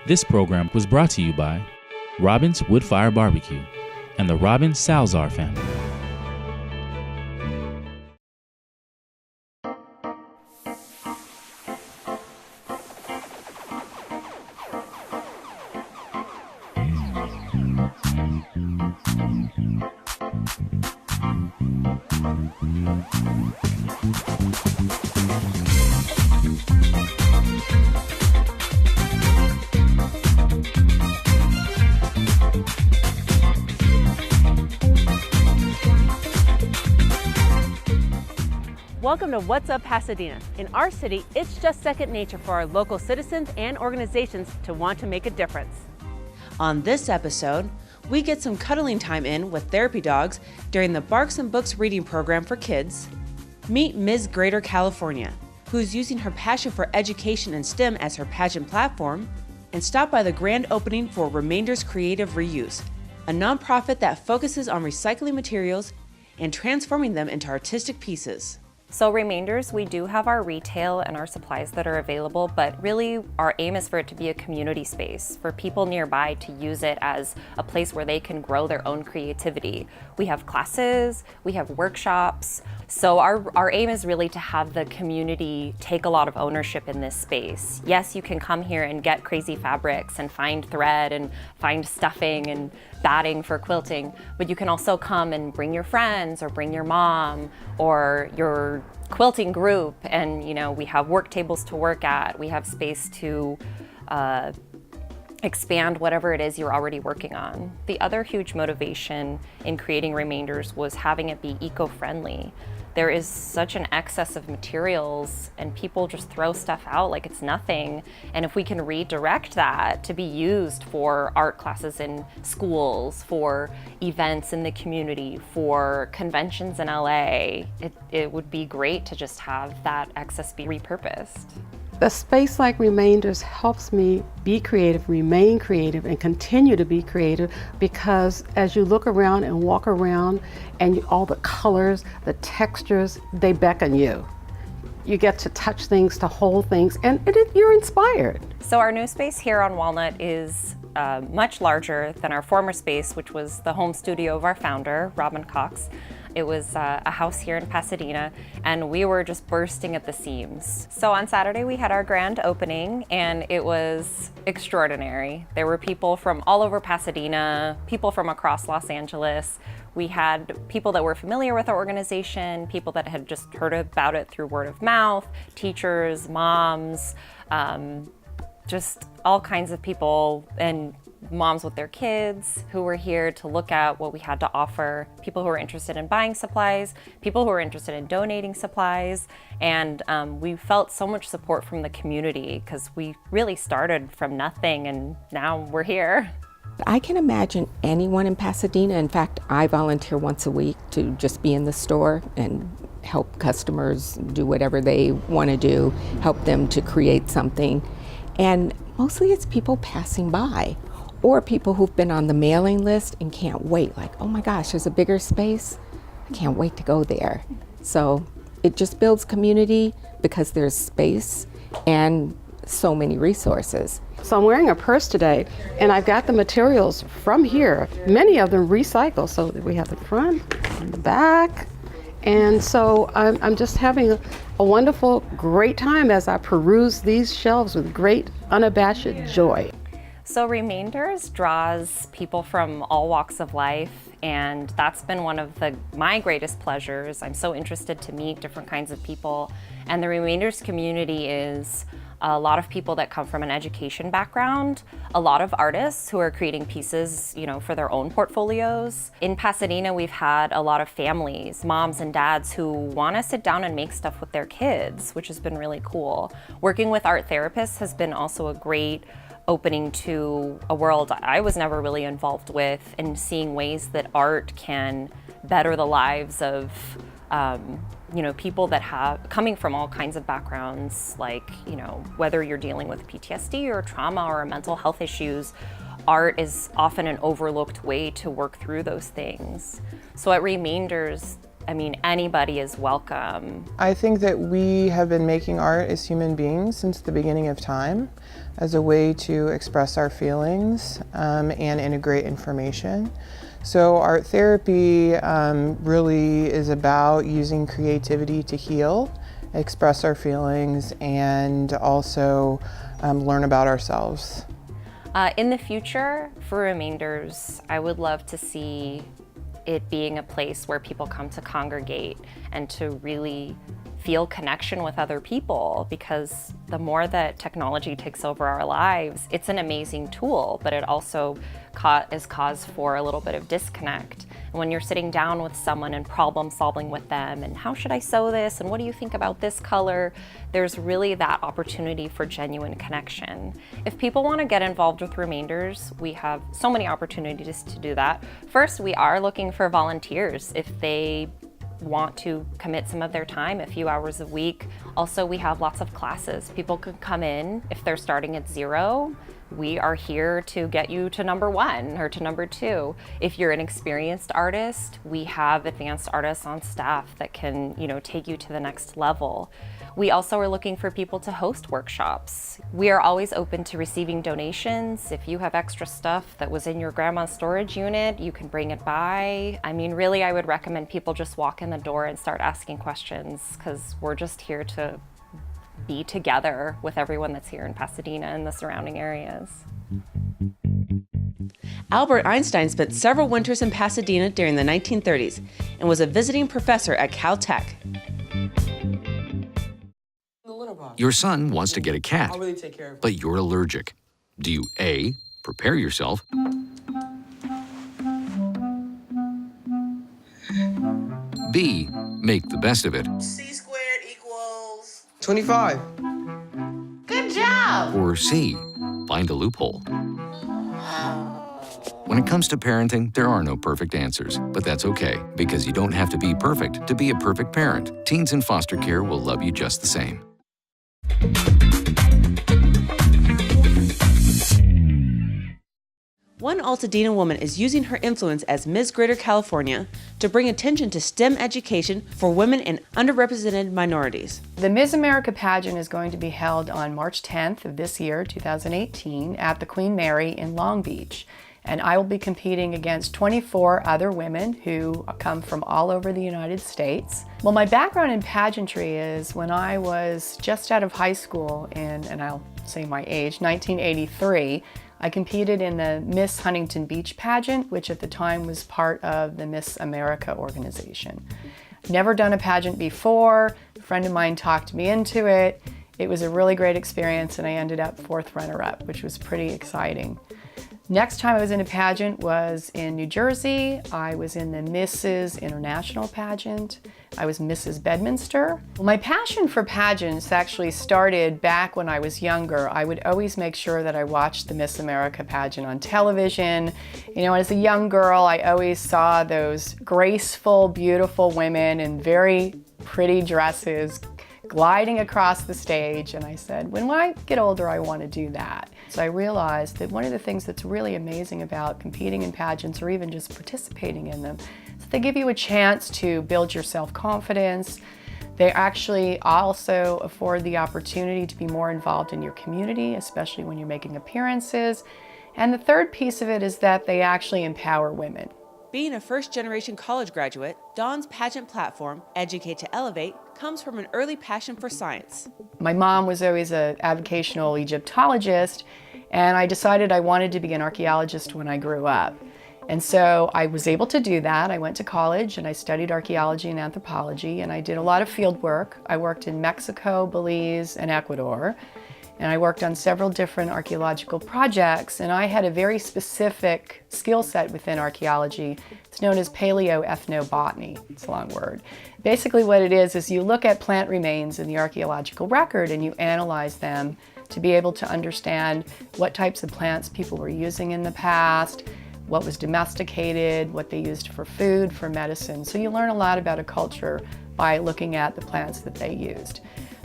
This program was brought to you by Robin's Woodfire Barbecue and the Robin Salzar family. Welcome to What's Up Pasadena. In our city, it's just second nature for our local citizens and organizations to want to make a difference. On this episode, we get some cuddling time in with therapy dogs during the Barks and Books reading program for kids. Meet Ms. Greater California, who's using her passion for education and STEM as her pageant platform, and stop by the grand opening for Remainders Creative Reuse, a nonprofit that focuses on recycling materials and transforming them into artistic pieces. So Remainders, we do have our retail and our supplies that are available, but really our aim is for it to be a community space for people nearby to use it as a place where they can grow their own creativity. We have classes, we have workshops. So our aim is really to have the community take a lot of ownership in this space. Yes, you can come here and get crazy fabrics and find thread and find stuffing and batting for quilting, but you can also come and bring your friends or bring your mom or your quilting group, and we have work tables to work at. We have space to expand whatever it is you're already working on. The other huge motivation in creating Remainders was having it be eco-friendly. There is such an excess of materials and people just throw stuff out like it's nothing. And if we can redirect that to be used for art classes in schools, for events in the community, for conventions in LA, it would be great to just have that excess be repurposed. A space like Remainders helps me be creative, remain creative, and continue to be creative, because as you look around and walk around and all the colors, the textures, they beckon you. You get to touch things, to hold things, and you're inspired. So our new space here on Walnut is much larger than our former space, which was the home studio of our founder, Robin Cox. It was a house here in Pasadena, and we were just bursting at the seams. So on Saturday we had our grand opening, and it was extraordinary. There were people from all over Pasadena, people from across Los Angeles. We had people that were familiar with our organization, people that had just heard about it through word of mouth, teachers, moms, just all kinds of people, and moms with their kids who were here to look at what we had to offer, people who were interested in buying supplies, people who were interested in donating supplies, and we felt so much support from the community because we really started from nothing and now we're here. I can imagine anyone in Pasadena. In fact, I volunteer once a week to just be in the store and help customers do whatever they want to do, help them to create something. And mostly it's people passing by, or people who've been on the mailing list and can't wait, like, oh my gosh, there's a bigger space. I can't wait to go there. So it just builds community because there's space and so many resources. So I'm wearing a purse today, and I've got the materials from here, many of them recycled, so that we have the front and the back. And so I'm just having a wonderful, great time as I peruse these shelves with great, unabashed joy. So Remainders draws people from all walks of life, and that's been one of my greatest pleasures. I'm so interested to meet different kinds of people, and the Remainders community is a lot of people that come from an education background, a lot of artists who are creating pieces, for their own portfolios. In Pasadena, we've had a lot of families, moms and dads, who want to sit down and make stuff with their kids, which has been really cool. Working with art therapists has been also a great opening to a world I was never really involved with, and seeing ways that art can better the lives of people that have coming from all kinds of backgrounds, like, whether you're dealing with PTSD or trauma or mental health issues, art is often an overlooked way to work through those things. So at Remainders, I mean, anybody is welcome. I think that we have been making art as human beings since the beginning of time as a way to express our feelings and integrate information. So art therapy really is about using creativity to heal, express our feelings, and also learn about ourselves. In the future, for Remainders, I would love to see it being a place where people come to congregate and to really feel connection with other people, because the more that technology takes over our lives, it's an amazing tool, but it also is cause for a little bit of disconnect. And when you're sitting down with someone and problem solving with them, and how should I sew this, and what do you think about this color, there's really that opportunity for genuine connection. If people want to get involved with Remainders, we have so many opportunities to do that. First, we are looking for volunteers if they want to commit some of their time, a few hours a week. Also, we have lots of classes. People could come in if they're starting at 0. We are here to get you to number 1 or to number 2. If you're an experienced artist, we have advanced artists on staff that can, take you to the next level. We also are looking for people to host workshops. We are always open to receiving donations. If you have extra stuff that was in your grandma's storage unit, you can bring it by. I mean, really, I would recommend people just walk in the door and start asking questions, because we're just here to be together with everyone that's here in Pasadena and the surrounding areas. Albert Einstein spent several winters in Pasadena during the 1930s and was a visiting professor at Caltech. Your son wants to get a cat, but you're allergic. Do you A, prepare yourself, B, make the best of it, C squared equals 25. Good job! or C, find a loophole? When it comes to parenting, there are no perfect answers, but that's okay, because you don't have to be perfect to be a perfect parent. Teens in foster care will love you just the same. One Altadena woman is using her influence as Ms. Greater California to bring attention to STEM education for women and underrepresented minorities. The Ms. America pageant is going to be held on March 10th of this year, 2018, at the Queen Mary in Long Beach. And I will be competing against 24 other women who come from all over the United States. Well, my background in pageantry is when I was just out of high school and I'll say my age, 1983, I competed in the Miss Huntington Beach pageant, which at the time was part of the Miss America organization. Never done a pageant before. A friend of mine talked me into it. It was a really great experience, and I ended up 4th runner-up, which was pretty exciting. Next time I was in a pageant was in New Jersey. I was in the Mrs. International pageant. I was Mrs. Bedminster. Well, my passion for pageants actually started back when I was younger. I would always make sure that I watched the Miss America pageant on television. As a young girl, I always saw those graceful, beautiful women in very pretty dresses gliding across the stage, and I said, when I get older, I want to do that. So I realized that one of the things that's really amazing about competing in pageants, or even just participating in them, is that they give you a chance to build your self-confidence. They actually also afford the opportunity to be more involved in your community, especially when you're making appearances. And the third piece of it is that they actually empower women. Being a first-generation college graduate, Dawn's pageant platform, Educate to Elevate, comes from an early passion for science. My mom was always an avocational Egyptologist, and I decided I wanted to be an archaeologist when I grew up. And so I was able to do that. I went to college and I studied archaeology and anthropology, and I did a lot of field work. I worked in Mexico, Belize, and Ecuador. And I worked on several different archaeological projects, and I had a very specific skill set within archaeology. It's known as paleoethnobotany. It's a long word. Basically what it is you look at plant remains in the archaeological record and you analyze them to be able to understand what types of plants people were using in the past, what was domesticated, what they used for food, for medicine. So you learn a lot about a culture by looking at the plants that they used.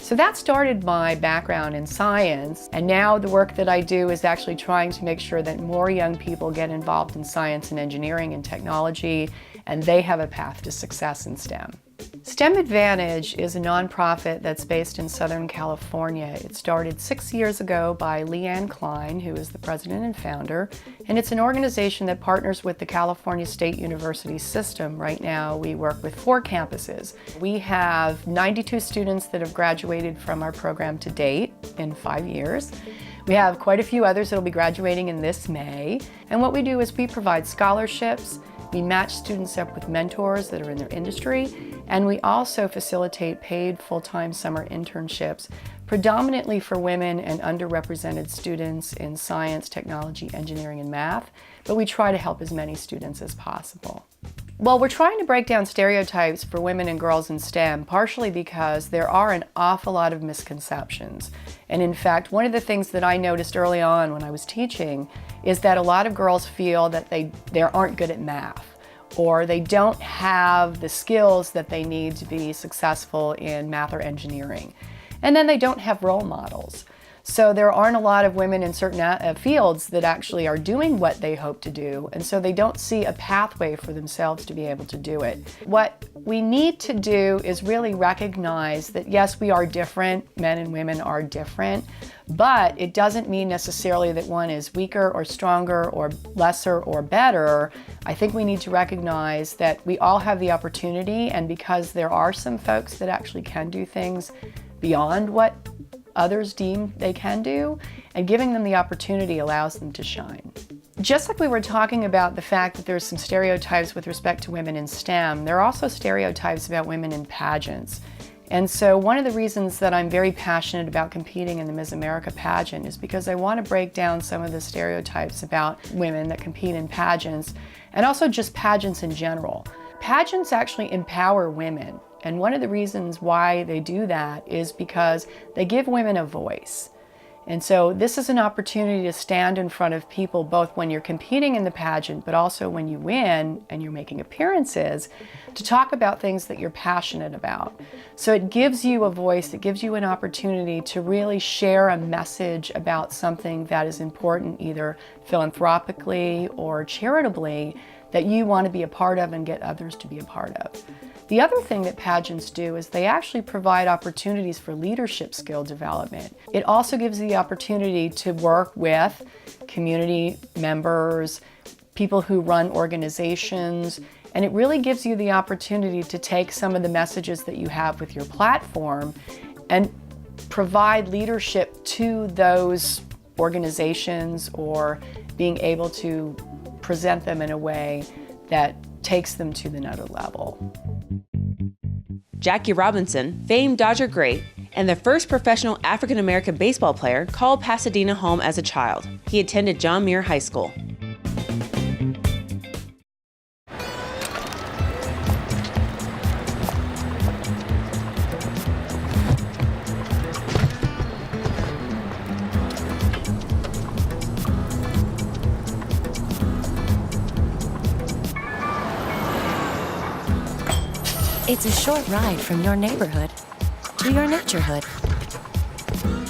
So that started my background in science, and now the work that I do is actually trying to make sure that more young people get involved in science and engineering and technology, and they have a path to success in STEM. STEM Advantage is a nonprofit that's based in Southern California. It started 6 years ago by Leanne Klein, who is the president and founder, and it's an organization that partners with the California State University system. Right now we work with 4 campuses. We have 92 students that have graduated from our program to date in 5 years. We have quite a few others that will be graduating in this May, and what we do is we provide scholarships. We match students up with mentors that are in their industry, and we also facilitate paid full-time summer internships, predominantly for women and underrepresented students in science, technology, engineering, and math, but we try to help as many students as possible. Well, we're trying to break down stereotypes for women and girls in STEM, partially because there are an awful lot of misconceptions. And in fact, one of the things that I noticed early on when I was teaching is that a lot of girls feel that they aren't good at math, or they don't have the skills that they need to be successful in math or engineering. And then they don't have role models. So there aren't a lot of women in certain fields that actually are doing what they hope to do, and so they don't see a pathway for themselves to be able to do it. What we need to do is really recognize that yes, we are different, men and women are different, but it doesn't mean necessarily that one is weaker or stronger or lesser or better. I think we need to recognize that we all have the opportunity, and because there are some folks that actually can do things beyond what others deem they can do, and giving them the opportunity allows them to shine. Just like we were talking about the fact that there's some stereotypes with respect to women in STEM, there are also stereotypes about women in pageants. And so one of the reasons that I'm very passionate about competing in the Miss America pageant is because I want to break down some of the stereotypes about women that compete in pageants, and also just pageants in general. Pageants actually empower women. And one of the reasons why they do that is because they give women a voice. And so this is an opportunity to stand in front of people, both when you're competing in the pageant, but also when you win and you're making appearances, to talk about things that you're passionate about. So it gives you a voice, it gives you an opportunity to really share a message about something that is important, either philanthropically or charitably, that you want to be a part of and get others to be a part of. The other thing that pageants do is they actually provide opportunities for leadership skill development. It also gives you the opportunity to work with community members, people who run organizations, and it really gives you the opportunity to take some of the messages that you have with your platform and provide leadership to those organizations, or being able to present them in a way that takes them to another level. Jackie Robinson, famed Dodger great, and the first professional African-American baseball player, called Pasadena home as a child. He attended John Muir High School. It's a short ride from your neighborhood to your naturehood.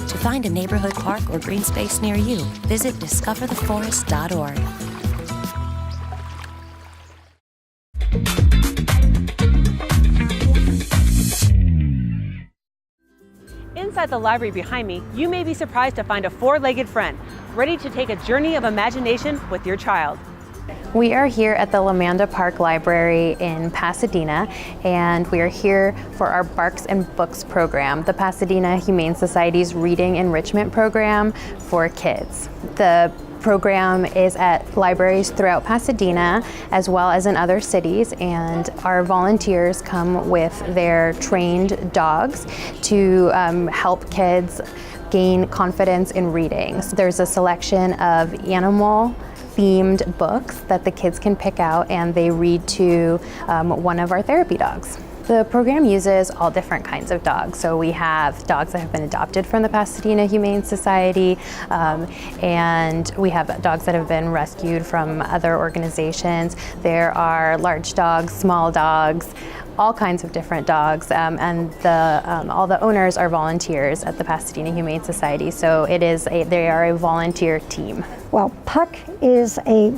To find a neighborhood park or green space near you, visit discovertheforest.org. Inside the library behind me, you may be surprised to find a four-legged friend, ready to take a journey of imagination with your child. We are here at the Lamanda Park Library in Pasadena, and we are here for our Barks and Books program, the Pasadena Humane Society's reading enrichment program for kids. The program is at libraries throughout Pasadena as well as in other cities, and our volunteers come with their trained dogs to help kids gain confidence in reading. So there's a selection of animal-themed books that the kids can pick out, and they read to one of our therapy dogs. The program uses all different kinds of dogs. So we have dogs that have been adopted from the Pasadena Humane Society, and we have dogs that have been rescued from other organizations. There are large dogs, small dogs, all kinds of different dogs, and all the owners are volunteers at the Pasadena Humane Society. So they are a volunteer team. Well, Puck is a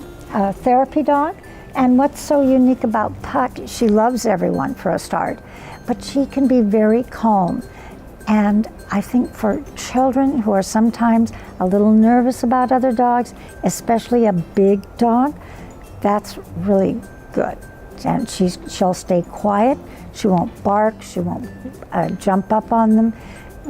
therapy dog. And what's so unique about Puck, she loves everyone for a start, but she can be very calm. And I think for children who are sometimes a little nervous about other dogs, especially a big dog, that's really good. And she'll stay quiet, she won't bark, she won't jump up on them.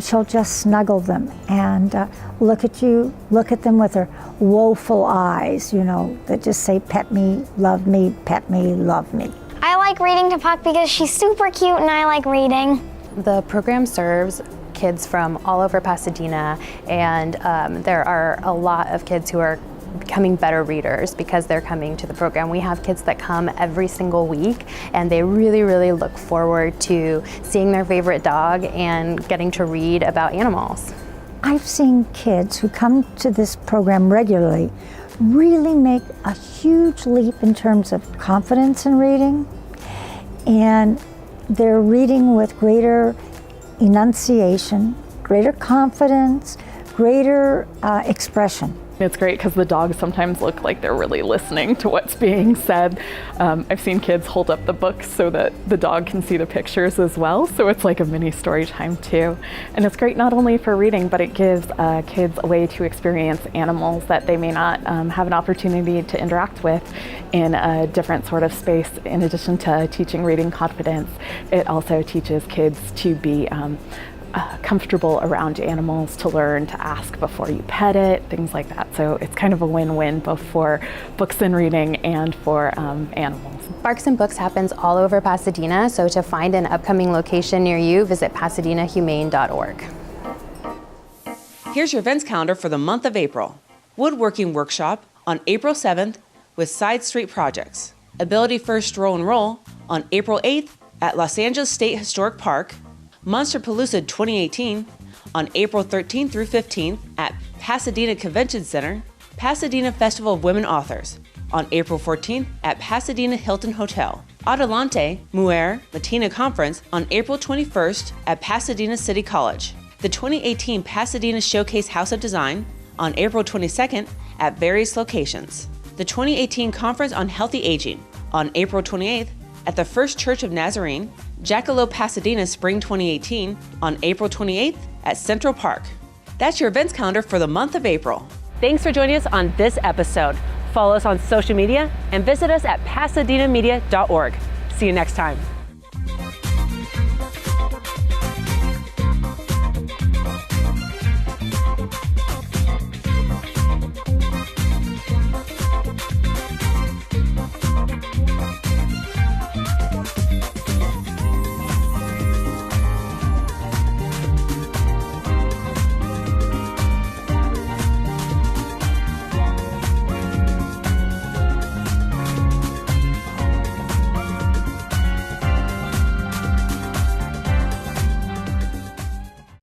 She'll just snuggle them and look at them with her woeful eyes, that just say, pet me, love me, pet me, love me. I like reading to Puck because she's super cute and I like reading. The program serves kids from all over Pasadena, and there are a lot of kids who are becoming better readers because they're coming to the program. We have kids that come every single week, and they really, really look forward to seeing their favorite dog and getting to read about animals. I've seen kids who come to this program regularly really make a huge leap in terms of confidence in reading, and they're reading with greater enunciation, greater confidence, greater expression. It's great because the dogs sometimes look like they're really listening to what's being said. I've seen kids hold up the books so that the dog can see the pictures as well, so it's like a mini story time too. And it's great not only for reading, but it gives kids a way to experience animals that they may not have an opportunity to interact with in a different sort of space. In addition to teaching reading confidence, it also teaches kids to be comfortable around animals, to learn to ask before you pet it, things like that. So it's kind of a win-win both for books and reading and for animals. Barks and Books happens all over Pasadena, so to find an upcoming location near you, visit pasadenahumane.org. Here's your events calendar for the month of April. Woodworking workshop on April 7th with Side Street Projects. Ability First Stroll and Roll on April 8th at Los Angeles State Historic Park. Monsterpalooza 2018 on April 13th through 15th at Pasadena Convention Center. Pasadena Festival of Women Authors on April 14th at Pasadena Hilton Hotel. Adelante Mujer Latina Conference on April 21st at Pasadena City College. The 2018 Pasadena Showcase House of Design on April 22nd at various locations. The 2018 Conference on Healthy Aging on April 28th at the First Church of Nazarene. Jackalope Pasadena Spring 2018 on April 28th at Central Park. That's your events calendar for the month of April. Thanks for joining us on this episode. Follow us on social media and visit us at pasadenamedia.org. See you next time.